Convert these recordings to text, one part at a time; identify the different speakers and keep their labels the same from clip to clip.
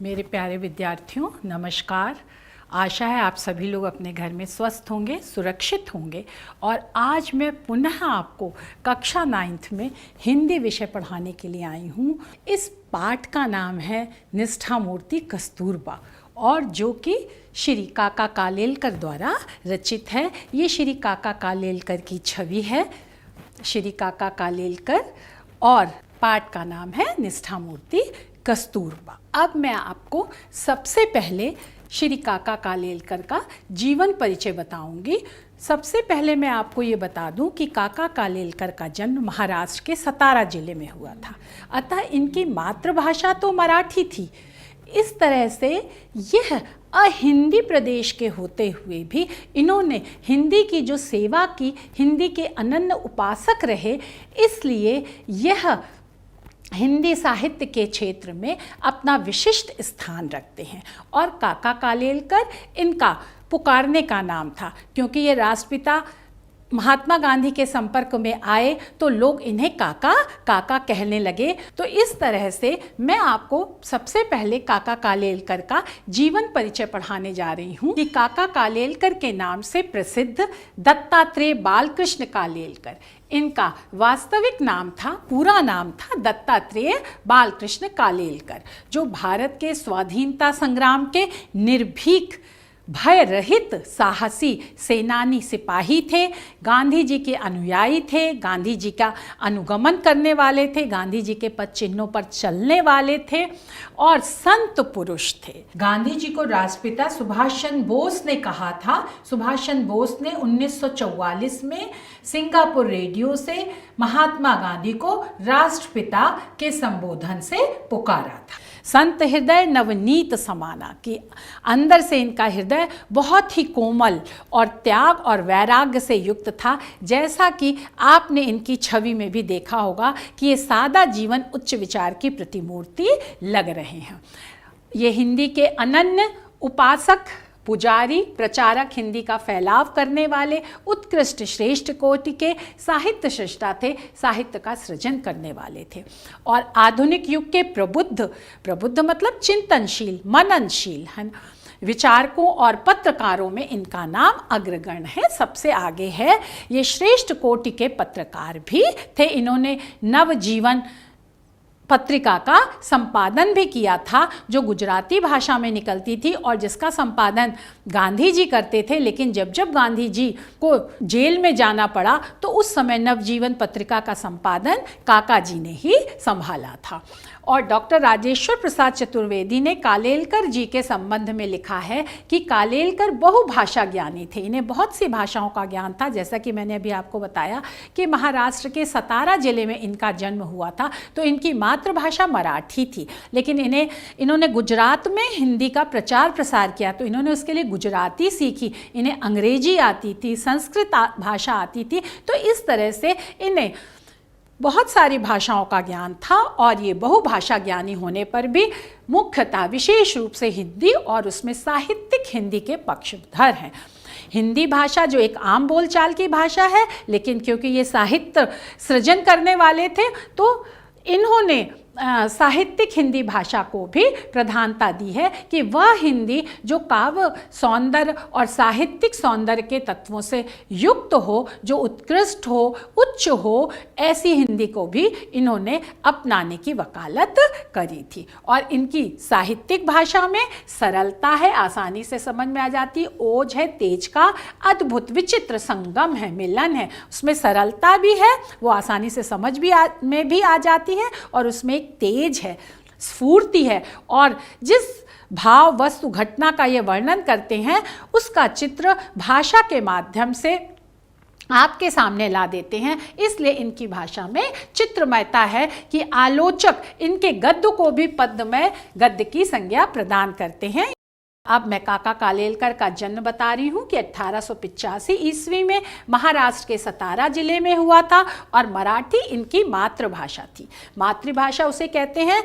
Speaker 1: मेरे प्यारे विद्यार्थियों, नमस्कार। आशा है आप सभी लोग अपने घर में स्वस्थ होंगे, सुरक्षित होंगे। और आज मैं पुनः आपको कक्षा 9th में हिंदी विषय पढ़ाने के लिए आई हूँ। इस पाठ का नाम है निष्ठा मूर्ति कस्तूरबा, और जो कि श्री काका कालेलकर द्वारा रचित है। ये श्री काका कालेलकर की छवि है, श्री काका कालेलकर, और पाठ का नाम है निष्ठा मूर्ति कस्तूरबा। अब मैं आपको सबसे पहले श्री काका कालेलकर का जीवन परिचय बताऊंगी। सबसे पहले मैं आपको ये बता दूं कि काका कालेलकर का जन्म महाराष्ट्र के सतारा जिले में हुआ था, अतः इनकी मातृभाषा तो मराठी थी। इस तरह से यह अहिंदी प्रदेश के होते हुए भी इन्होंने हिंदी की जो सेवा की, हिंदी के अनन्य उपासक रहे, इसलिए यह हिंदी साहित्य के क्षेत्र में अपना विशिष्ट स्थान रखते हैं। और काका कालेलकर इनका पुकारने का नाम था, क्योंकि ये राष्ट्रपिता महात्मा गांधी के संपर्क में आए तो लोग इन्हें काका काका कहने लगे। तो इस तरह से मैं आपको सबसे पहले काका कालेलकर का जीवन परिचय पढ़ाने जा रही हूँ कि काका कालेलकर के नाम से प्रसिद्ध दत्तात्रेय बालकृष्ण कालेलकर, इनका वास्तविक नाम था, पूरा नाम था दत्तात्रेय बालकृष्ण कालेलकर, जो भारत के स्वाधीनता संग्राम के निर्भीक, भय रहित, साहसी सेनानी सिपाही थे। गांधी जी के अनुयायी थे, गांधी जी का अनुगमन करने वाले थे, गांधी जी के पद चिन्हों पर चलने वाले थे और संत पुरुष थे। गांधी जी को राष्ट्रपिता सुभाष चंद्र बोस ने कहा था। सुभाष चंद्र बोस ने 1944 में सिंगापुर रेडियो से महात्मा गांधी को राष्ट्रपिता के संबोधन से पुकारा था। संत हृदय नवनीत समाना, कि अंदर से इनका हृदय बहुत ही कोमल और त्याग और वैराग्य से युक्त था। जैसा कि आपने इनकी छवि में भी देखा होगा कि ये सादा जीवन उच्च विचार की प्रतिमूर्ति लग रहे हैं। ये हिंदी के अनन्य उपासक, पुजारी, प्रचारक, हिंदी का फैलाव करने वाले उत्कृष्ट श्रेष्ठ कोटि के साहित्य सृष्टा थे, साहित्य का सृजन करने वाले थे। और आधुनिक युग के प्रबुद्ध मतलब चिंतनशील, मननशील है, विचारकों और पत्रकारों में इनका नाम अग्रगण्य है, सबसे आगे है। ये श्रेष्ठ कोटि के पत्रकार भी थे। इन्होंने नवजीवन पत्रिका का संपादन भी किया था, जो गुजराती भाषा में निकलती थी और जिसका संपादन गांधी जी करते थे। लेकिन जब गांधी जी को जेल में जाना पड़ा तो उस समय नवजीवन पत्रिका का संपादन काका जी ने ही संभाला था। और डॉक्टर राजेश्वर प्रसाद चतुर्वेदी ने कालेलकर जी के संबंध में लिखा है कि कालेलकर बहुभाषा ज्ञानी थे। इन्हें बहुत सी भाषाओं का ज्ञान था। जैसा कि मैंने अभी आपको बताया कि महाराष्ट्र के सतारा जिले में इनका जन्म हुआ था, तो इनकी मातृभाषा मराठी थी। लेकिन इन्होंने गुजरात में हिंदी का प्रचार प्रसार किया, तो इन्होंने उसके लिए गुजराती सीखी। इन्हें अंग्रेजी आती थी, संस्कृत भाषा आती थी। तो इस तरह से इन्हें बहुत सारी भाषाओं का ज्ञान था। और ये बहुभाषा ज्ञानी होने पर भी मुख्यतः विशेष रूप से हिंदी और उसमें साहित्यिक हिंदी के पक्षधर हैं। हिंदी भाषा जो एक आम बोलचाल की भाषा है, लेकिन क्योंकि ये साहित्य सृजन करने वाले थे तो इन्होंने साहित्यिक हिंदी भाषा को भी प्रधानता दी है कि वह हिंदी जो काव्य सौंदर्य और साहित्यिक सौंदर्य के तत्वों से युक्त हो, जो उत्कृष्ट हो, उच्च हो, ऐसी हिंदी को भी इन्होंने अपनाने की वकालत करी थी। और इनकी साहित्यिक भाषा में सरलता है, आसानी से समझ में आ जाती, ओज है, तेज का अद्भुत विचित्र संगम है, मिलन है। उसमें सरलता भी है, वो आसानी से समझ में भी आ जाती है, और उसमें तेज है, स्फूर्ति है। और जिस भाव, वस्तु, घटना का ये वर्णन करते हैं उसका चित्र भाषा के माध्यम से आपके सामने ला देते हैं। इसलिए इनकी भाषा में चित्रमयता है कि आलोचक इनके गद्य को भी पद्यमय गद्य की संज्ञा प्रदान करते हैं। अब मैं काका कालेलकर का जन्म बता रही हूँ कि 1885 ईस्वी में महाराष्ट्र के सतारा जिले में हुआ था, और मराठी इनकी मातृभाषा थी। मातृभाषा उसे कहते हैं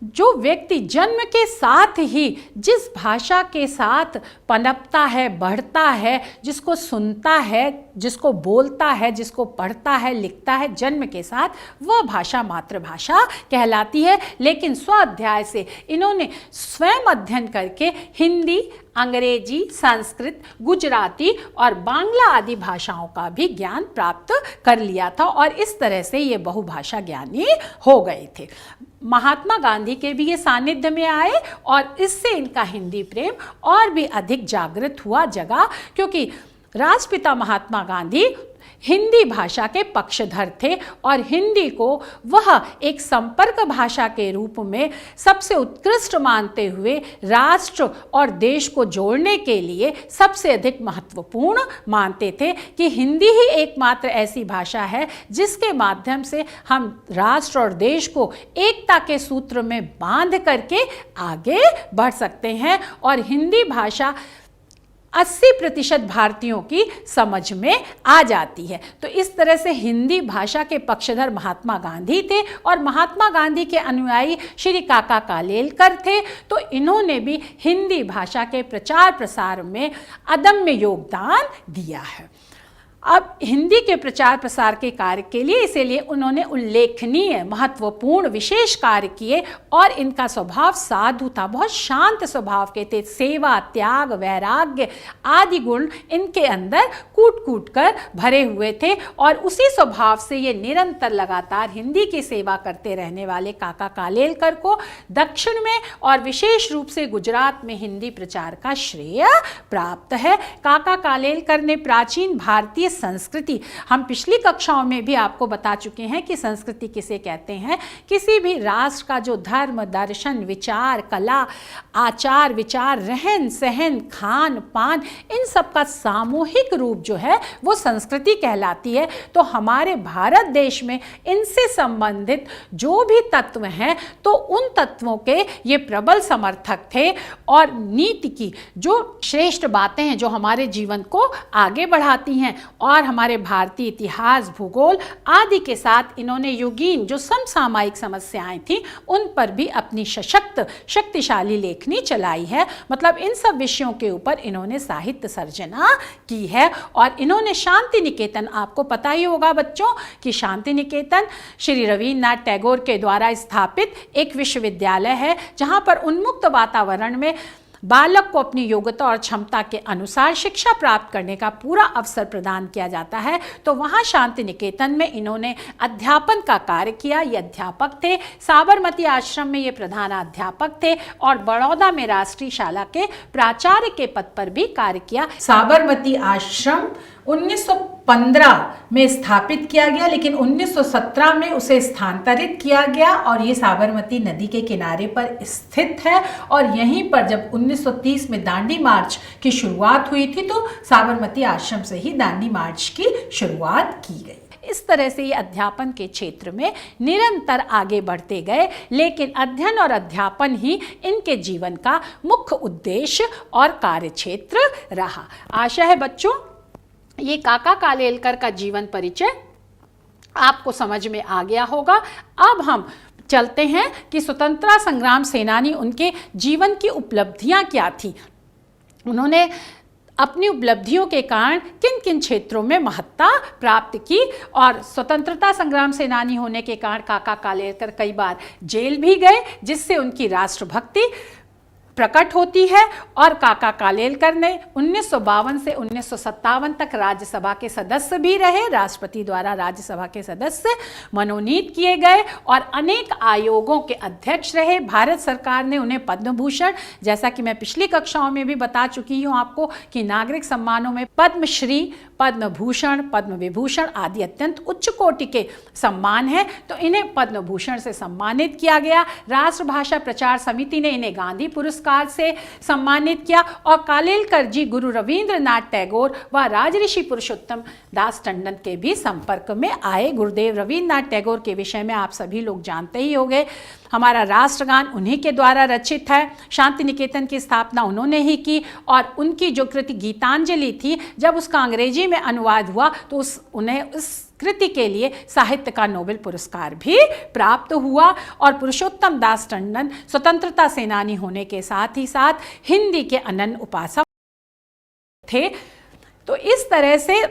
Speaker 1: जो व्यक्ति जन्म के साथ ही जिस भाषा के साथ पनपता है, बढ़ता है, जिसको सुनता है, जिसको बोलता है, जिसको पढ़ता है, लिखता है जन्म के साथ, वह भाषा मातृभाषा कहलाती है। लेकिन स्वाध्याय से इन्होंने स्वयं अध्ययन करके हिंदी, अंग्रेजी, संस्कृत, गुजराती और बांग्ला आदि भाषाओं का भी ज्ञान प्राप्त कर लिया था और इस तरह से ये बहुभाषा ज्ञानी हो गए थे। महात्मा गांधी के भी ये सानिध्य में आए और इससे इनका हिंदी प्रेम और भी अधिक जागृत हुआ, जगा, क्योंकि राष्ट्रपिता महात्मा गांधी हिंदी भाषा के पक्षधर थे और हिंदी को वह एक संपर्क भाषा के रूप में सबसे उत्कृष्ट मानते हुए राष्ट्र और देश को जोड़ने के लिए सबसे अधिक महत्वपूर्ण मानते थे कि हिंदी ही एकमात्र ऐसी भाषा है जिसके माध्यम से हम राष्ट्र और देश को एकता के सूत्र में बांध करके आगे बढ़ सकते हैं और हिंदी भाषा 80% भारतीयों की समझ में आ जाती है। तो इस तरह से हिंदी भाषा के पक्षधर महात्मा गांधी थे और महात्मा गांधी के अनुयायी श्री काका कालेलकर थे। तो इन्होंने भी हिंदी भाषा के प्रचार प्रसार में अदम्य योगदान दिया है। अब हिंदी के प्रचार प्रसार के कार्य के लिए इसीलिए उन्होंने उल्लेखनीय, महत्वपूर्ण, विशेष कार्य किए और इनका स्वभाव साधु था, बहुत शांत स्वभाव के थे। सेवा, त्याग, वैराग्य आदि गुण इनके अंदर कूट कूट कर भरे हुए थे और उसी स्वभाव से ये निरंतर लगातार हिंदी की सेवा करते रहने वाले काका कालेलकर को दक्षिण में और विशेष रूप से गुजरात में हिंदी प्रचार का श्रेय प्राप्त है। काका कालेलकर ने प्राचीन भारतीय संस्कृति, हम पिछली कक्षाओं में भी आपको बता चुके हैं कि संस्कृति किसे कहते हैं, किसी भी राष्ट्र का जो धर्म, दर्शन, विचार, कला, आचार विचार, रहन सहन, खान पान, इन सब का सामूहिक रूप जो है वो संस्कृति कहलाती है। तो हमारे भारत देश में इनसे संबंधित जो भी तत्व हैं तो उन तत्वों के ये प्रबल समर्थक थे और नीति की जो श्रेष्ठ बातें हैं जो हमारे जीवन को आगे बढ़ाती हैं और हमारे भारतीय इतिहास, भूगोल आदि के साथ इन्होंने युगीन जो समसामयिक समस्याएं थी उन पर भी अपनी सशक्त, शक्तिशाली लेखनी चलाई है। मतलब इन सब विषयों के ऊपर इन्होंने साहित्य सर्जना की है और इन्होंने शांति निकेतन, आपको पता ही होगा बच्चों कि शांति निकेतन श्री रवींद्रनाथ टैगोर के द्वारा स्थापित एक विश्वविद्यालय है जहां पर उन्मुक्त वातावरण में बालक को अपनी योग्यता और क्षमता के अनुसार शिक्षा प्राप्त करने का पूरा अवसर प्रदान किया जाता है। तो वहाँ शांति निकेतन में इन्होंने अध्यापन का कार्य किया। ये अध्यापक थे, साबरमती आश्रम में ये प्रधानाध्यापक थे और बड़ौदा में राष्ट्रीय शाला के प्राचार्य के पद पर भी कार्य किया। साबरमती आश्रम 1915 में स्थापित किया गया लेकिन 1917 में उसे स्थानांतरित किया गया और ये साबरमती नदी के किनारे पर स्थित है और यहीं पर जब 1930 में दांडी मार्च की शुरुआत हुई थी तो साबरमती आश्रम से ही दांडी मार्च की शुरुआत की गई। इस तरह से ये अध्यापन के क्षेत्र में निरंतर आगे बढ़ते गए लेकिन अध्ययन और अध्यापन ही इनके जीवन का मुख्य उद्देश्य और कार्यक्षेत्र रहा। आशा है बच्चों ये काका कालेलकर का जीवन परिचय आपको समझ में आ गया होगा। अब हम चलते हैं कि स्वतंत्रता संग्राम सेनानी, उनके जीवन की उपलब्धियां क्या थी, उन्होंने अपनी उपलब्धियों के कारण किन किन क्षेत्रों में महत्ता प्राप्त की और स्वतंत्रता संग्राम सेनानी होने के कारण काका कालेलकर कई बार जेल भी गए जिससे उनकी राष्ट्रभक्ति प्रकट होती है। और काका कालेलकर ने 1952 से 1957 तक राज्यसभा के सदस्य भी रहे, राष्ट्रपति द्वारा राज्यसभा के सदस्य मनोनीत किए गए और अनेक आयोगों के अध्यक्ष रहे। भारत सरकार ने उन्हें पद्म भूषण, जैसा कि मैं पिछली कक्षाओं में भी बता चुकी हूँ आपको कि नागरिक सम्मानों में पद्मश्री, पद्म भूषण, पद्म विभूषण आदि अत्यंत उच्च कोटि के सम्मान हैं, तो इन्हें पद्म भूषण से सम्मानित किया गया। राष्ट्रभाषा प्रचार समिति ने इन्हें गांधी पुरस्कार से सम्मानित किया और कालेलकर जी गुरु रवींद्रनाथ टैगोर व राजऋषि पुरुषोत्तम दास टंडन के भी संपर्क में आए। गुरुदेव रवींद्रनाथ टैगोर के विषय में आप सभी लोग जानते ही होंगे, हमारा राष्ट्रगान उन्हीं के द्वारा रचित है। शांति निकेतन की स्थापना उन्होंने ही की और उनकी जो कृति गीतांजलि थी, जब उसका अंग्रेजी में अनुवाद हुआ तो उन्हें उस कृति के लिए साहित्य का नोबेल पुरस्कार भी प्राप्त हुआ। और पुरुषोत्तम दास टंडन स्वतंत्रता सेनानी होने के साथ ही साथ हिंदी के अनन्य उपासक थे। तो इस तरह से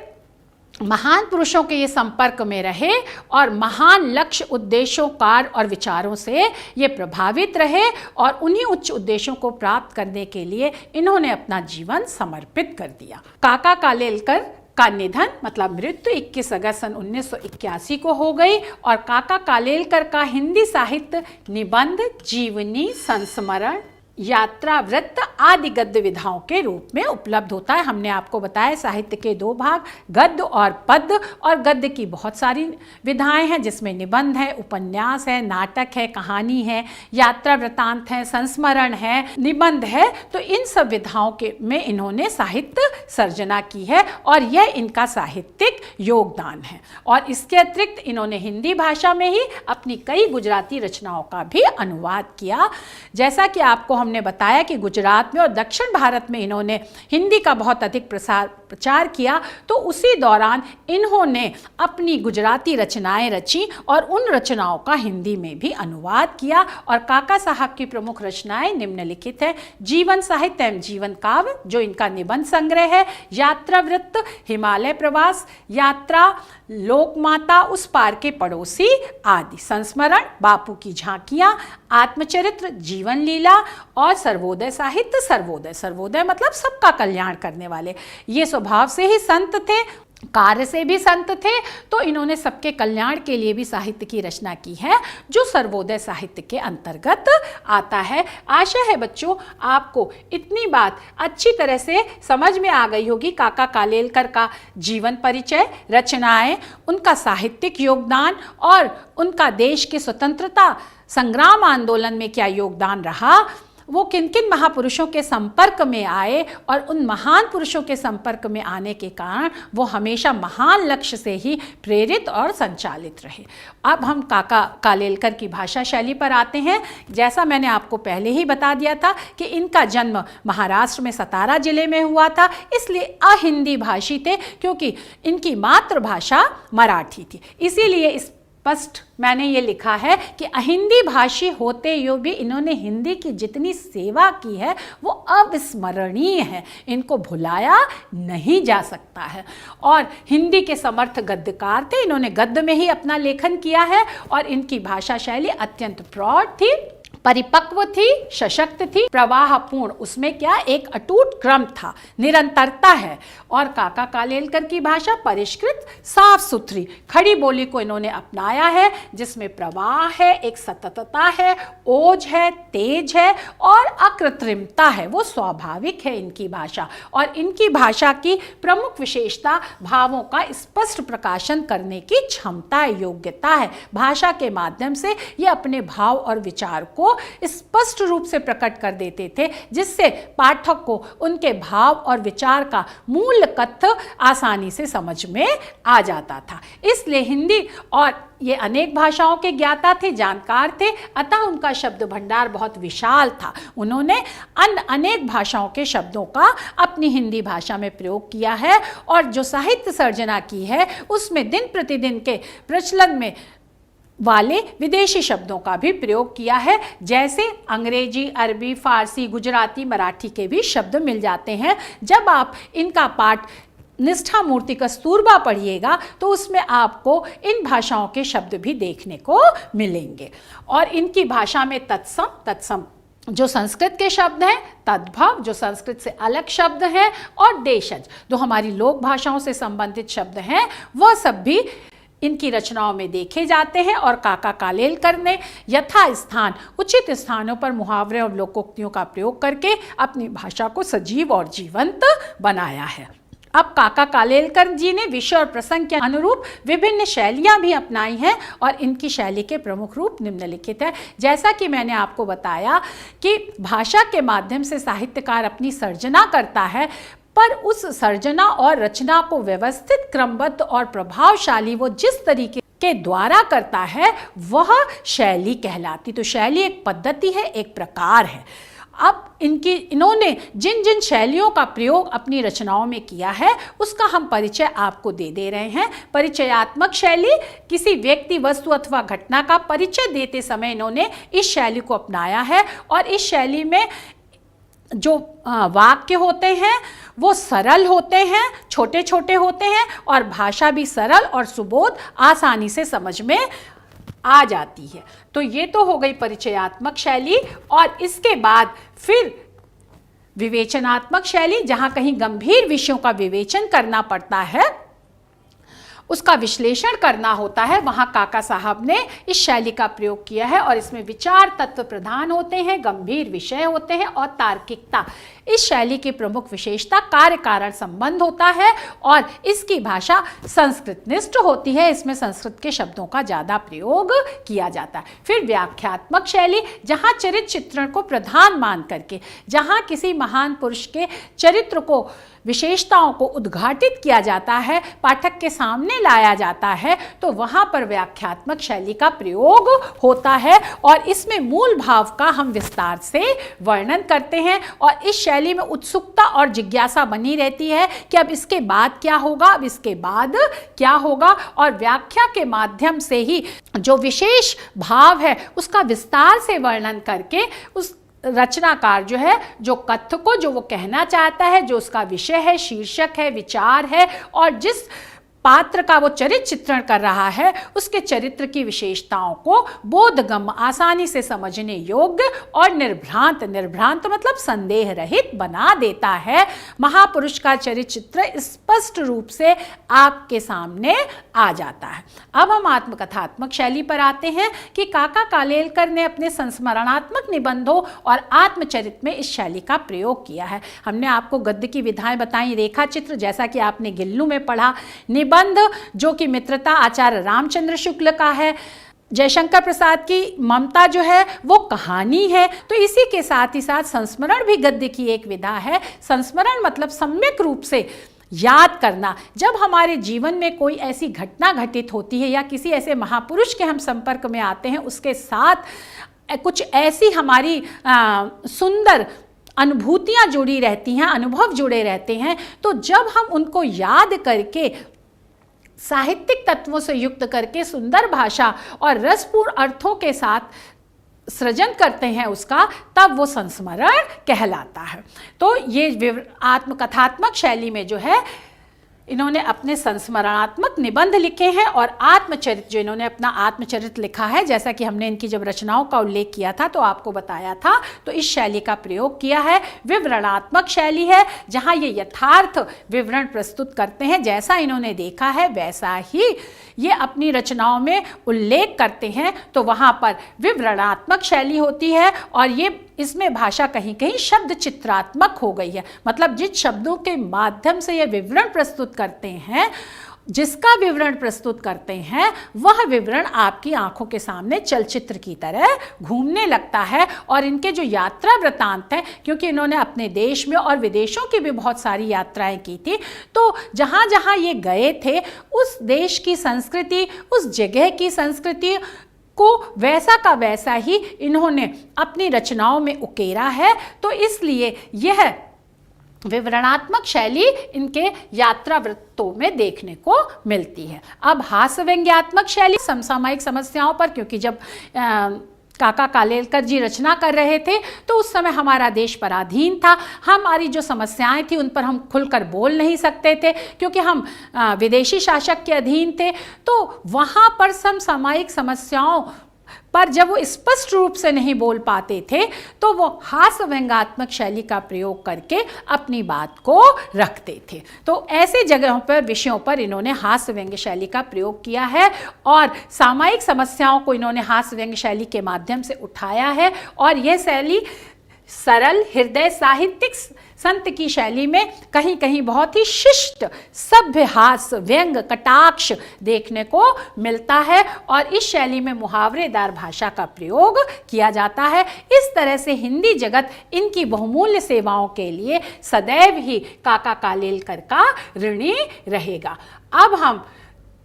Speaker 1: महान पुरुषों के ये संपर्क में रहे और महान लक्ष्य, उद्देश्यों, कार्य और विचारों से ये प्रभावित रहे और उन्हीं उच्च उद्देश्यों को प्राप्त करने के लिए इन्होंने अपना जीवन समर्पित कर दिया। काका कालेलकर का निधन मतलब मृत्यु 21 अगस्त सन 1981 को हो गई और काका कालेलकर का हिंदी साहित्य निबंध, जीवनी, संस्मरण, यात्रा वृत्त आदि गद्य विधाओं के रूप में उपलब्ध होता है। हमने आपको बताया साहित्य के दो भाग, गद्य और पद्य, और गद्य की बहुत सारी विधाएं हैं जिसमें निबंध है, उपन्यास है, नाटक है, कहानी है, यात्रा वृत्तांत है, संस्मरण है, निबंध है। तो इन सब विधाओं के में इन्होंने साहित्य सर्जना की है और यह इनका साहित्यिक योगदान है। और इसके अतिरिक्त इन्होंने हिंदी भाषा में ही अपनी कई गुजराती रचनाओं का भी अनुवाद किया। जैसा कि आपको हमने बताया कि गुजरात में और दक्षिण भारत में इन्होंने हिंदी का बहुत अधिक प्रचार किया, तो उसी दौरान इन्होंने अपनी गुजराती रचनाएं रची और उन रचनाओं का हिंदी में भी अनुवाद किया। और काका साहब की प्रमुख रचनाएं निम्नलिखित है: जीवन साहित्य एवं जीवन काव्य जो इनका निबंध संग्रह है, यात्रा वृत्त, हिमालय प्रवास, यात्रा, लोकमाता, उस पार के पड़ोसी आदि, संस्मरण, बापू की झांकियां, आत्मचरित्र, जीवन लीला और सर्वोदय साहित्य। सर्वोदय मतलब सबका कल्याण करने वाले। ये स्वभाव से ही संत थे, कार्य से भी संत थे, तो इन्होंने सबके कल्याण के लिए भी साहित्य की रचना की है जो सर्वोदय साहित्य के अंतर्गत आता है। आशा है बच्चों आपको इतनी बात अच्छी तरह से समझ में आ गई होगी। काका कालेलकर का जीवन परिचय, रचनाएं, उनका साहित्यिक योगदान और उनका देश के स्वतंत्रता संग्राम आंदोलन में क्या योगदान रहा, वो किन किन महापुरुषों के संपर्क में आए और उन महान पुरुषों के संपर्क में आने के कारण वो हमेशा महान लक्ष्य से ही प्रेरित और संचालित रहे। अब हम काका कालेलकर की भाषा शैली पर आते हैं। जैसा मैंने आपको पहले ही बता दिया था कि इनका जन्म महाराष्ट्र में सतारा जिले में हुआ था, इसलिए अहिंदी भाषी थे क्योंकि इनकी मातृभाषा मराठी थी। इसीलिए स्पष्ट मैंने ये लिखा है कि अहिंदी भाषी होते हुए भी इन्होंने हिंदी की जितनी सेवा की है वो अविस्मरणीय है, इनको भुलाया नहीं जा सकता है। और हिंदी के समर्थ गद्यकार थे, इन्होंने गद्य में ही अपना लेखन किया है और इनकी भाषा शैली अत्यंत प्रौढ़ थी, परिपक्व थी, सशक्त थी, प्रवाहपूर्ण, उसमें क्या एक अटूट क्रम था, निरंतरता है। और काका कालेलकर की भाषा परिष्कृत, साफ सुथरी, खड़ी बोली को इन्होंने अपनाया है जिसमें प्रवाह है, एक सततता है, ओज है, तेज है और अकृत्रिमता है, वो स्वाभाविक है इनकी भाषा। और इनकी भाषा की प्रमुख विशेषता भावों का स्पष्ट प्रकाशन करने की क्षमता, योग्यता है। भाषा के माध्यम से ये अपने भाव और विचार को स्पष्ट रूप से प्रकट कर देते थे जिससे पाठक को उनके भाव और विचार का मूल कथ्य आसानी से समझ में आ जाता था। इसलिए हिंदी और ये अनेक भाषाओं के ज्ञाता थे, जानकार थे, अतः उनका शब्द भंडार बहुत विशाल था। उन्होंने अनेक भाषाओं के शब्दों का अपनी हिंदी भाषा में प्रयोग किया है और जो साहित्य सर्जना की है उसमें दिन प्रतिदिन के प्रचलन में वाले विदेशी शब्दों का भी प्रयोग किया है, जैसे अंग्रेजी, अरबी, फारसी, गुजराती, मराठी के भी शब्द मिल जाते हैं। जब आप इनका पाठ निष्ठा मूर्ति कस्तूरबा पढ़िएगा तो उसमें आपको इन भाषाओं के शब्द भी देखने को मिलेंगे। और इनकी भाषा में तत्सम जो संस्कृत के शब्द हैं, तद्भव जो संस्कृत से अलग शब्द हैं, और देशज जो हमारी लोक भाषाओं से संबंधित शब्द हैं, वह सब भी इनकी रचनाओं में देखे जाते हैं। और काका कालेलकर ने यथा स्थान उचित स्थानों पर मुहावरे और लोकोक्तियों का प्रयोग करके अपनी भाषा को सजीव और जीवंत बनाया है। अब काका कालेलकर जी ने विषय और प्रसंग के अनुरूप विभिन्न शैलियां भी अपनाई हैं और इनकी शैली के प्रमुख रूप निम्नलिखित है। जैसा कि मैंने आपको बताया कि भाषा के माध्यम से साहित्यकार अपनी सर्जना करता है, पर उस सर्जना और रचना को व्यवस्थित, क्रमबद्ध और प्रभावशाली वो जिस तरीके के द्वारा करता है वह शैली कहलाती। तो शैली एक पद्धति है, एक प्रकार है। अब इन्होंने जिन जिन शैलियों का प्रयोग अपनी रचनाओं में किया है उसका हम परिचय आपको दे रहे हैं। परिचयात्मक शैली, किसी व्यक्ति, वस्तु अथवा घटना का परिचय देते समय इन्होंने इस शैली को अपनाया है और इस शैली में जो वाक्य होते हैं वो सरल होते हैं, छोटे छोटे होते हैं और भाषा भी सरल और सुबोध आसानी से समझ में आ जाती है। तो ये तो हो गई परिचयात्मक शैली। और इसके बाद फिर विवेचनात्मक शैली, जहाँ कहीं गंभीर विषयों का विवेचन करना पड़ता है, उसका विश्लेषण करना होता है, वहाँ काका साहब ने इस शैली का प्रयोग किया है। और इसमें विचार तत्व प्रधान होते हैं, गंभीर विषय होते हैं और तार्किकता। इस शैली की प्रमुख विशेषता कार्य कारण संबंध होता है और इसकी भाषा संस्कृतनिष्ठ होती है, इसमें संस्कृत के शब्दों का ज़्यादा प्रयोग किया जाता है। फिर व्याख्यात्मक शैली, जहाँ चरित्र चित्रण को प्रधान मान करके, जहाँ किसी महान पुरुष के चरित्र को, विशेषताओं को उद्घाटित किया जाता है, पाठक के सामने लाया जाता है, तो वहाँ पर व्याख्यात्मक शैली का प्रयोग होता है और इसमें मूल भाव का हम विस्तार से वर्णन करते हैं। और इस शैली में उत्सुकता और जिज्ञासा बनी रहती है कि अब इसके बाद क्या होगा, अब इसके बाद क्या होगा, और व्याख्या के माध्यम से ही जो विशेष भाव है उसका विस्तार से वर्णन करके उस रचनाकार जो है, जो कथ्य को जो वो कहना चाहता है, जो उसका विषय है, शीर्षक है, विचार है, और जिस पात्र का वो चरित्र चित्रण कर रहा है उसके चरित्र की विशेषताओं को बोधगम्य, आसानी से समझने योग्य और निर्भ्रांत, निर्भ्रांत मतलब संदेह रहित बना देता है। महापुरुष का चरित्र चित्र स्पष्ट रूप से आपके सामने आ जाता है। अब हम आत्मकथात्मक शैली पर आते हैं कि काका कालेलकर ने अपने संस्मरणात्मक निबंधों और आत्मचरित में इस शैली का प्रयोग किया है। हमने आपको गद्य की विधाएं बताई, रेखा चित्र जैसा कि आपने गिल्लू में पढ़ा, निबंध जो कि मित्रता आचार्य रामचंद्र शुक्ल का है, जयशंकर प्रसाद की ममता जो है वो कहानी है। तो इसी के साथ ही साथ संस्मरण भी गद्य की एक विधा है। संस्मरण मतलब सम्यक रूप से याद करना। जब हमारे जीवन में कोई ऐसी घटना घटित होती है या किसी ऐसे महापुरुष के हम संपर्क में आते हैं, उसके साथ कुछ ऐसी हमारी सुंदर अनुभूतियाँ जुड़ी रहती हैं, अनुभव जुड़े रहते हैं, तो जब हम उनको याद करके साहित्यिक तत्वों से युक्त करके सुंदर भाषा और रसपूर्ण अर्थों के साथ सृजन करते हैं उसका, तब वो संस्मरण कहलाता है। तो ये आत्मकथात्मक शैली में जो है इन्होंने अपने संस्मरणात्मक निबंध लिखे हैं और आत्मचरित जो इन्होंने अपना आत्मचरित लिखा है, जैसा कि हमने इनकी जब रचनाओं का उल्लेख किया था तो आपको बताया था, तो इस शैली का प्रयोग किया है। विवरणात्मक शैली है जहां ये यथार्थ विवरण प्रस्तुत करते हैं, जैसा इन्होंने देखा है वैसा ही ये अपनी रचनाओं में उल्लेख करते हैं, तो वहाँ पर विवरणात्मक शैली होती है। और ये इसमें भाषा कहीं कहीं शब्द चित्रात्मक हो गई है, मतलब जिस शब्दों के माध्यम से ये विवरण प्रस्तुत करते हैं, जिसका विवरण प्रस्तुत करते हैं, वह विवरण आपकी आंखों के सामने चलचित्र की तरह घूमने लगता है। और इनके जो यात्रा वृतांत हैं, क्योंकि इन्होंने अपने देश में और विदेशों की भी बहुत सारी यात्राएं की थी, तो जहाँ जहाँ ये गए थे उस देश की संस्कृति, उस जगह की संस्कृति को वैसा का वैसा ही इन्होंने अपनी रचनाओं में उकेरा है। तो इसलिए यह विवरणात्मक शैली इनके यात्रा वृत्तों में देखने को मिलती है। अब हास्य व्यंग्यात्मक शैली समसामयिक समस्याओं पर, क्योंकि जब काका कालेलकर जी रचना कर रहे थे तो उस समय हमारा देश पराधीन था, हमारी जो समस्याएं थी उन पर हम खुलकर बोल नहीं सकते थे क्योंकि हम विदेशी शासक के अधीन थे। तो वहाँ पर समसामयिक समस्याओं पर जब वो स्पष्ट रूप से नहीं बोल पाते थे तो वो हास्य व्यंग्यात्मक शैली का प्रयोग करके अपनी बात को रखते थे। तो ऐसे जगहों पर, विषयों पर इन्होंने हास्य व्यंग्य शैली का प्रयोग किया है और सामायिक समस्याओं को इन्होंने हास्य व्यंग्य शैली के माध्यम से उठाया है। और यह शैली सरल, हृदय, साहित्यिक संत की शैली में कहीं कहीं बहुत ही शिष्ट, सभ्य हास्य, व्यंग, कटाक्ष देखने को मिलता है और इस शैली में मुहावरेदार भाषा का प्रयोग किया जाता है। इस तरह से हिंदी जगत इनकी बहुमूल्य सेवाओं के लिए सदैव ही काका कालेलकर का ऋणी रहेगा। अब हम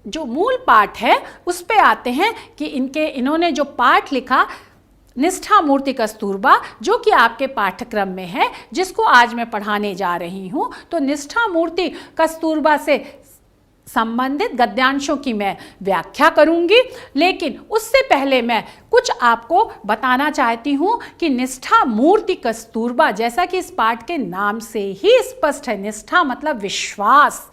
Speaker 1: जो मूल पाठ है उस पे आते हैं कि इन्होंने जो पाठ लिखा निष्ठा मूर्ति कस्तूरबा, जो कि आपके पाठ्यक्रम में है, जिसको आज मैं पढ़ाने जा रही हूँ। तो निष्ठा मूर्ति कस्तूरबा से संबंधित गद्यांशों की मैं व्याख्या करूंगी, लेकिन उससे पहले मैं कुछ आपको बताना चाहती हूं कि निष्ठा मूर्ति कस्तूरबा, जैसा कि इस पाठ के नाम से ही स्पष्ट है, निष्ठा मतलब विश्वास।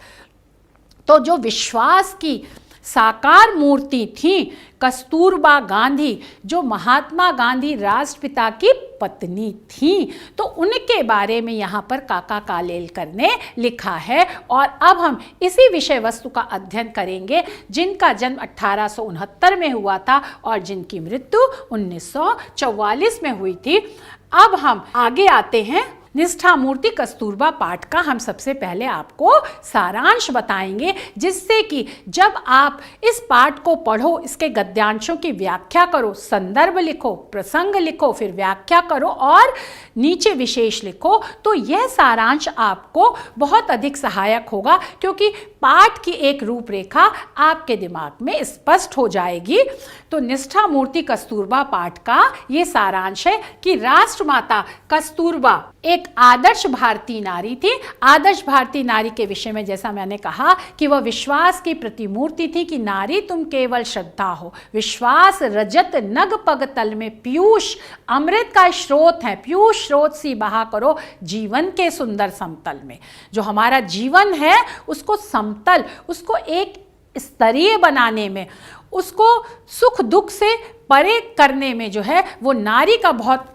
Speaker 1: तो जो विश्वास की साकार मूर्ति थी कस्तूरबा गांधी, जो महात्मा गांधी राष्ट्रपिता की पत्नी थी, तो उनके बारे में यहाँ पर काका कालेलकर ने लिखा है। और अब हम इसी विषय वस्तु का अध्ययन करेंगे, जिनका जन्म 1869 में हुआ था और जिनकी मृत्यु 1944 में हुई थी। अब हम आगे आते हैं। निष्ठा मूर्ति कस्तूरबा पाठ का हम सबसे पहले आपको सारांश बताएंगे, जिससे कि जब आप इस पाठ को पढ़ो, इसके गद्यांशों की व्याख्या करो, संदर्भ लिखो, प्रसंग लिखो, फिर व्याख्या करो और नीचे विशेष लिखो, तो यह सारांश आपको बहुत अधिक सहायक होगा, क्योंकि पाठ की एक रूपरेखा आपके दिमाग में स्पष्ट हो जाएगी। तो निष्ठा मूर्ति कस्तूरबा पाठ का ये सारांश है कि राष्ट्रमाता कस्तूरबा एक आदर्श भारतीय नारी थी। आदर्श भारतीय नारी के विषय में जैसा मैंने कहा कि वह विश्वास की प्रतिमूर्ति थी कि नारी तुम केवल श्रद्धा हो, विश्वास रजत नग पग तल में पीयूष अमृत का स्रोत है, पीयूष स्रोत सी बहा करो जीवन के सुंदर समतल में। जो हमारा जीवन है उसको समतल, उसको एक स्तरीय बनाने में, उसको सुख दुख से परे करने में जो है वो नारी का बहुत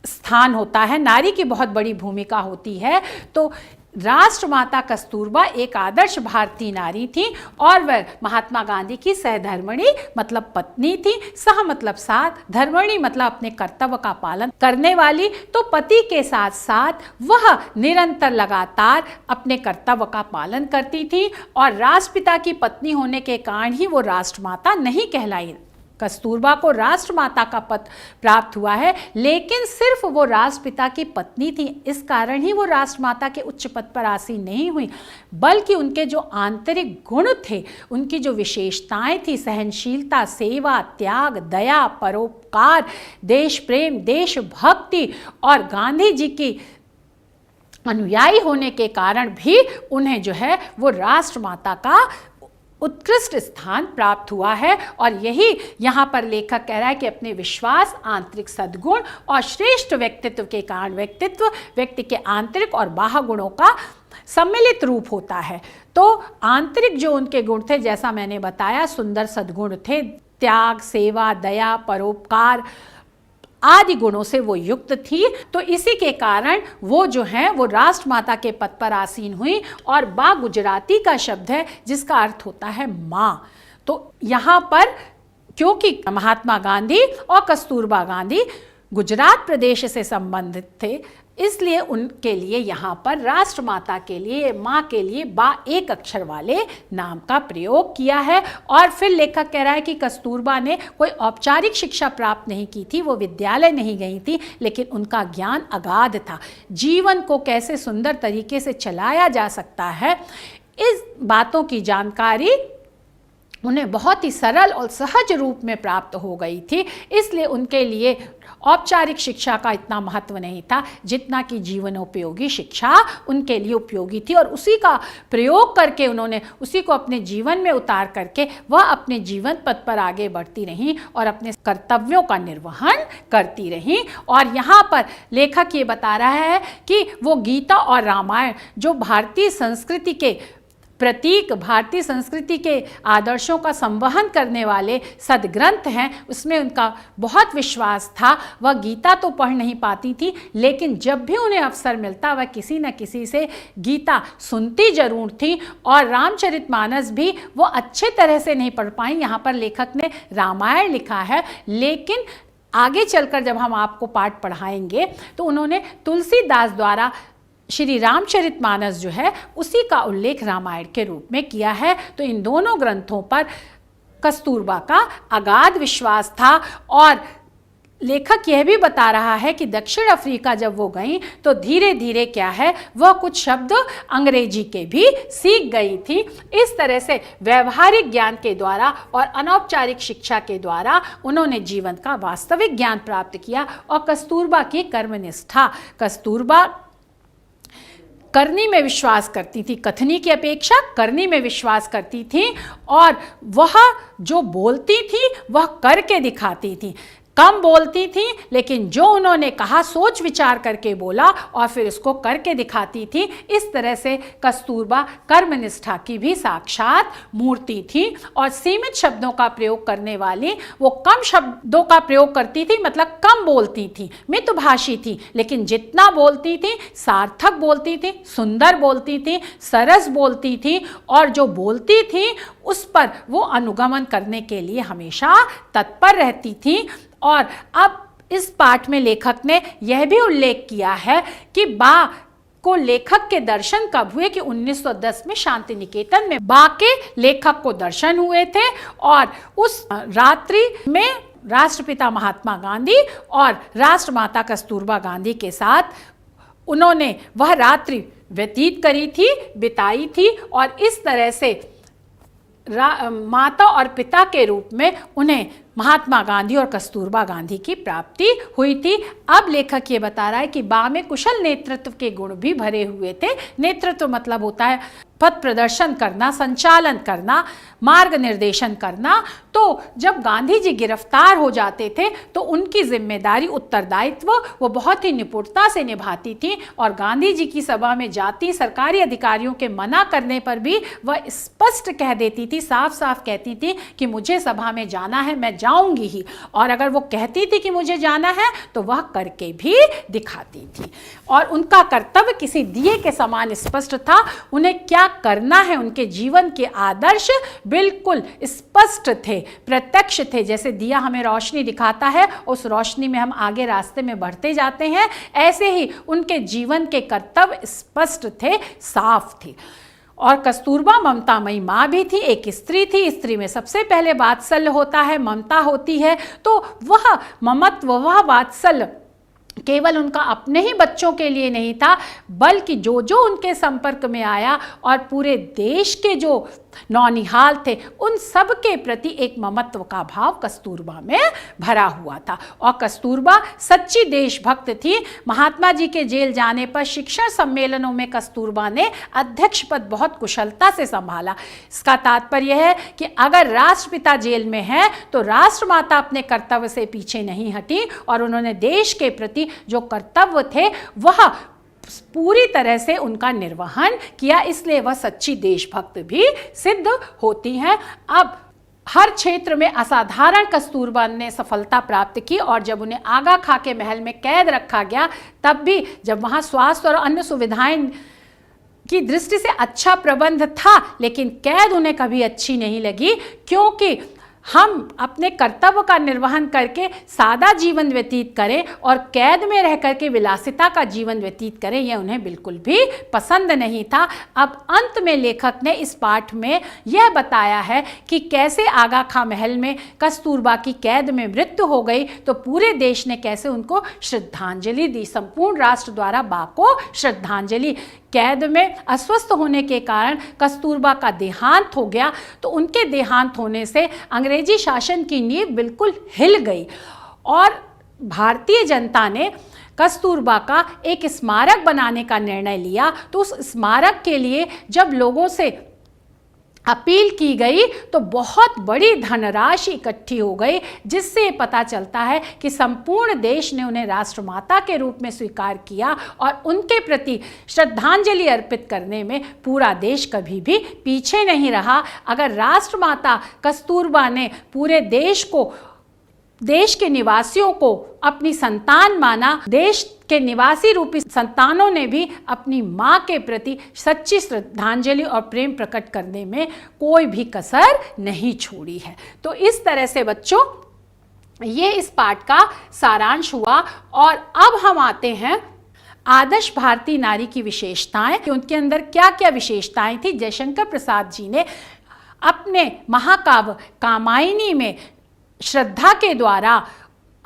Speaker 1: स्थान होता है, नारी की बहुत बड़ी भूमिका होती है। तो राष्ट्रमाता कस्तूरबा एक आदर्श भारतीय नारी थी और वह महात्मा गांधी की सहधर्मिणी मतलब पत्नी थी। सह मतलब साथ, धर्मिणी मतलब अपने कर्तव्य का पालन करने वाली। तो पति के साथ साथ वह निरंतर लगातार अपने कर्तव्य का पालन करती थी और राष्ट्रपिता की पत्नी होने के कारण ही वो राष्ट्रमाता नहीं कहलाई। कस्तूरबा को राष्ट्रमाता का पद प्राप्त हुआ है, लेकिन सिर्फ वो राष्ट्रपिता की पत्नी थी, इस कारण ही वो राष्ट्रमाता के उच्च पद पर आसीन नहीं हुई, बल्कि उनके जो आंतरिक गुण थे, उनकी जो विशेषताएं थी, सहनशीलता, सेवा, त्याग, दया, परोपकार, देश प्रेम, देशभक्ति और गांधी जी की अनुयायी होने के कारण भी उन्हें जो है वो राष्ट्रमाता का उत्कृष्ट स्थान प्राप्त हुआ है। और यही यहाँ पर लेखक कह रहा है कि अपने विश्वास, आंतरिक सद्गुण और श्रेष्ठ व्यक्तित्व के कारण, व्यक्तित्व व्यक्ति के आंतरिक और बाह्य गुणों का सम्मिलित रूप होता है। तो आंतरिक जो उनके गुण थे, जैसा मैंने बताया, सुंदर सद्गुण थे, त्याग, सेवा, दया, परोपकार आदि गुणों से वो युक्त थी। तो इसी के कारण वो जो है वो राष्ट्रमाता के पद पर आसीन हुई। और बा गुजराती का शब्द है जिसका अर्थ होता है माँ। तो यहाँ पर क्योंकि महात्मा गांधी और कस्तूरबा गांधी गुजरात प्रदेश से संबंधित थे, इसलिए उनके लिए यहाँ पर राष्ट्रमाता के लिए, माँ के लिए बा एक अक्षर वाले नाम का प्रयोग किया है। और फिर लेखक कह रहा है कि कस्तूरबा ने कोई औपचारिक शिक्षा प्राप्त नहीं की थी, वो विद्यालय नहीं गई थी, लेकिन उनका ज्ञान अगाध था। जीवन को कैसे सुंदर तरीके से चलाया जा सकता है, इस बातों की जानकारी उन्हें बहुत ही सरल और सहज रूप में प्राप्त हो गई थी। इसलिए उनके लिए औपचारिक शिक्षा का इतना महत्व नहीं था जितना कि जीवनोपयोगी शिक्षा उनके लिए उपयोगी थी। और उसी का प्रयोग करके उन्होंने उसी को अपने जीवन में उतार करके वह अपने जीवन पथ पर आगे बढ़ती रहीं और अपने कर्तव्यों का निर्वहन करती रहीं। और यहाँ पर लेखक ये बता रहा है कि वो गीता और रामायण जो भारतीय संस्कृति के प्रतीक, भारतीय संस्कृति के आदर्शों का संवहन करने वाले सदग्रंथ हैं, उसमें उनका बहुत विश्वास था। वह गीता तो पढ़ नहीं पाती थी, लेकिन जब भी उन्हें अवसर मिलता वह किसी न किसी से गीता सुनती जरूर थी। और रामचरितमानस भी वो अच्छे तरह से नहीं पढ़ पाई। यहाँ पर लेखक ने रामायण लिखा है, लेकिन आगे चलकर जब हम आपको पाठ पढ़ाएंगे तो उन्होंने तुलसीदास द्वारा श्री रामचरितमानस जो है उसी का उल्लेख रामायण के रूप में किया है। तो इन दोनों ग्रंथों पर कस्तूरबा का अगाध विश्वास था। और लेखक यह भी बता रहा है कि दक्षिण अफ्रीका जब वो गई तो धीरे धीरे क्या है वह कुछ शब्द अंग्रेजी के भी सीख गई थी। इस तरह से व्यवहारिक ज्ञान के द्वारा और अनौपचारिक शिक्षा के द्वारा उन्होंने जीवन का वास्तविक ज्ञान प्राप्त किया। और कस्तूरबा की कर्मनिष्ठा, कस्तूरबा करनी में विश्वास करती थी, कथनी की अपेक्षा करनी में विश्वास करती थी, और वह जो बोलती थी वह करके दिखाती थी। कम बोलती थी लेकिन जो उन्होंने कहा सोच विचार करके बोला और फिर उसको करके दिखाती थी। इस तरह से कस्तूरबा कर्मनिष्ठा की भी साक्षात मूर्ति थी। और सीमित शब्दों का प्रयोग करने वाली, वो कम शब्दों का प्रयोग करती थी, मतलब कम बोलती थी, मितभाषी थी, लेकिन जितना बोलती थी सार्थक बोलती थी, सुंदर बोलती थी, सरस बोलती थी, और जो बोलती थी उस पर वो अनुगमन करने के लिए हमेशा तत्पर रहती थी। और अब इस पाठ में लेखक ने यह भी उल्लेख किया है कि बा को लेखक के दर्शन कब हुए, कि 1910 में शांति निकेतन में बा के लेखक को दर्शन हुए थे, और उस रात्रि में राष्ट्रपिता महात्मा गांधी और राष्ट्रमाता कस्तूरबा गांधी के साथ उन्होंने वह रात्रि व्यतीत करी थी, बिताई थी, और इस तरह से माता और पिता के रूप में उन्हें महात्मा गांधी और कस्तूरबा गांधी की प्राप्ति हुई थी। अब लेखक ये बता रहा है कि बा में कुशल नेतृत्व के गुण भी भरे हुए थे। नेतृत्व मतलब होता है पथ प्रदर्शन करना, संचालन करना, मार्ग निर्देशन करना। तो जब गांधी जी गिरफ्तार हो जाते थे तो उनकी जिम्मेदारी, उत्तरदायित्व वो बहुत ही निपुणता से निभाती थी, और गांधी जी की सभा में जाती सरकारी अधिकारियों के मना करने पर भी वह स्पष्ट कह देती थी, साफ साफ कहती थी कि मुझे सभा में जाना है, मैं जाऊंगी ही। और अगर वो कहती थी कि मुझे जाना है तो वह करके भी दिखाती थी, और उनका कर्तव्य किसी दिए के समान स्पष्ट था। उन्हें क्या करना है, उनके जीवन के आदर्श बिल्कुल स्पष्ट थे, प्रत्यक्ष थे। जैसे दिया हमें रोशनी दिखाता है, उस रोशनी में हम आगे रास्ते में बढ़ते जाते हैं, ऐसे ही उनके जीवन के कर्तव्य स्पष्ट थे, साफ थे। और कस्तूरबा ममतामयी माँ भी थी, एक स्त्री थी। स्त्री में सबसे पहले वात्सल्य होता है, ममता होती है। तो वह ममत्व, वह वात्सल्य केवल उनका अपने ही बच्चों के लिए नहीं था, बल्कि जो जो उनके संपर्क में आया और पूरे देश के जो नौनिहाल थे उन सब के प्रति एक ममत्व का भाव कस्तूरबा में भरा हुआ था। और कस्तूरबा सच्ची देशभक्त थी। महात्मा जी के जेल जाने पर शिक्षण सम्मेलनों में कस्तूरबा ने अध्यक्ष पद बहुत कुशलता से संभाला। इसका तात्पर्य है कि अगर राष्ट्रपिता जेल में है तो राष्ट्रमाता अपने कर्तव्य से पीछे नहीं हटी, और उन्होंने देश के प्रति जो कर्तव्य थे वह पूरी तरह से उनका निर्वहन किया, इसलिए वह सच्ची देशभक्त भी सिद्ध होती हैं। अब हर क्षेत्र में असाधारण कस्तूरबा ने सफलता प्राप्त की, और जब उन्हें आगा खा के महल में कैद रखा गया तब भी, जब वहाँ स्वास्थ्य और अन्य सुविधाएं की दृष्टि से अच्छा प्रबंध था, लेकिन कैद उन्हें कभी अच्छी नहीं लगी, क्योंकि हम अपने कर्तव्य का निर्वहन करके सादा जीवन व्यतीत करें और कैद में रह करके विलासिता का जीवन व्यतीत करें, यह उन्हें बिल्कुल भी पसंद नहीं था। अब अंत में लेखक ने इस पाठ में यह बताया है कि कैसे आगा खां महल में कस्तूरबा की कैद में मृत्यु हो गई तो पूरे देश ने कैसे उनको श्रद्धांजलि दी। संपूर्ण राष्ट्र द्वारा बा को श्रद्धांजलि। कैद में अस्वस्थ होने के कारण कस्तूरबा का देहांत हो गया, तो उनके देहांत होने से अंग्रेजी शासन की नींव बिल्कुल हिल गई, और भारतीय जनता ने कस्तूरबा का एक स्मारक बनाने का निर्णय लिया। तो उस स्मारक के लिए जब लोगों से अपील की गई तो बहुत बड़ी धनराशि इकट्ठी हो गई, जिससे पता चलता है कि संपूर्ण देश ने उन्हें राष्ट्रमाता के रूप में स्वीकार किया, और उनके प्रति श्रद्धांजलि अर्पित करने में पूरा देश कभी भी पीछे नहीं रहा। अगर राष्ट्रमाता कस्तूरबा ने पूरे देश को, देश के निवासियों को अपनी संतान माना, देश के निवासी रूपी संतानों ने भी अपनी माँ के प्रति सच्ची श्रद्धांजलि और प्रेम प्रकट करने में कोई भी कसर नहीं छोड़ी है। तो इस तरह से बच्चों ये इस पाठ का सारांश हुआ। और अब हम आते हैं आदर्श भारतीय नारी की विशेषताएं, कि उनके अंदर क्या क्या विशेषताएं थी। जयशंकर प्रसाद जी ने अपने महाकाव्य कामायनी में श्रद्धा के द्वारा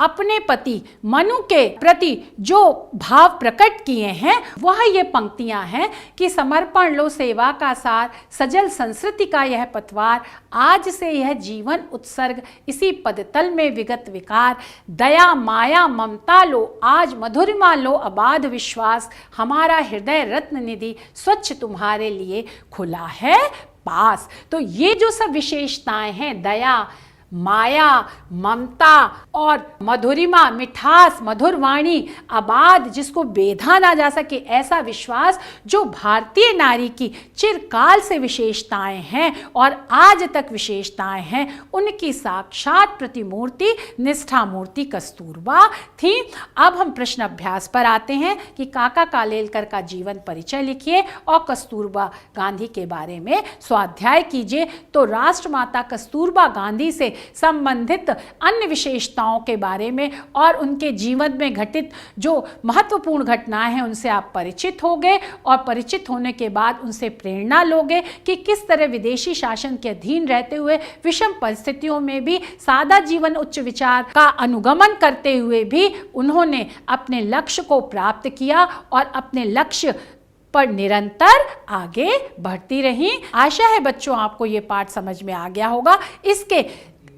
Speaker 1: अपने पति मनु के प्रति जो भाव प्रकट किए हैं वह ये पंक्तियां हैं कि समर्पण लो सेवा का सार, सजल संस्कृति का यह पतवार, आज से यह जीवन उत्सर्ग, इसी पदतल में विगत विकार, दया माया ममता लो आज मधुरिमा लो अबाध विश्वास, हमारा हृदय रत्न निधि स्वच्छ तुम्हारे लिए खुला है पास। तो ये जो सब विशेषताएं हैं, दया, माया, ममता और मधुरिमा, मिठास, मधुर वाणी, आबाद, जिसको बेधा ना जा सके ऐसा विश्वास, जो भारतीय नारी की चिरकाल से विशेषताएं हैं और आज तक विशेषताएं हैं, उनकी साक्षात प्रतिमूर्ति निष्ठा मूर्ति कस्तूरबा थी। अब हम प्रश्न अभ्यास पर आते हैं कि काका कालेलकर का जीवन परिचय लिखिए और कस्तूरबा गांधी के बारे में स्वाध्याय कीजिए। तो राष्ट्रमाता कस्तूरबा गांधी से संबंधित अन्य विशेषताओं के बारे में और उनके जीवन में घटित जो महत्वपूर्ण घटनाएं हैं उनसे आप परिचित होंगे और परिचित होने के बाद उनसे प्रेरणा लोगे कि किस तरह विदेशी शासन के अधीन रहते हुए विषम परिस्थितियों में भी सादा जीवन उच्च विचार का अनुगमन करते हुए भी उन्होंने अपने लक्ष्य को प्राप्त किया और अपने लक्ष्य पर निरंतर आगे बढ़ती रही। आशा है बच्चों आपको ये पाठ समझ में आ गया होगा। इसके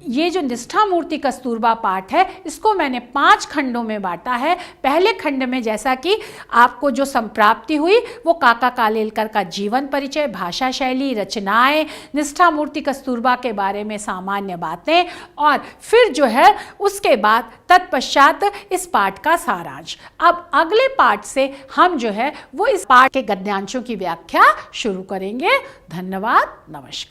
Speaker 1: ये जो निष्ठा मूर्ति कस्तूरबा पाठ है इसको मैंने 5 खंडों में बांटा है। पहले खंड में जैसा कि आपको जो संप्राप्ति हुई वो काका कालेलकर का जीवन परिचय, भाषा शैली, रचनाएं, निष्ठा मूर्ति कस्तूरबा के बारे में सामान्य बातें और फिर जो है उसके बाद तत्पश्चात इस पाठ का सारांश। अब अगले पाठ से हम जो है वो इस पाठ के गद्यांशों की व्याख्या शुरू करेंगे। धन्यवाद, नमस्कार।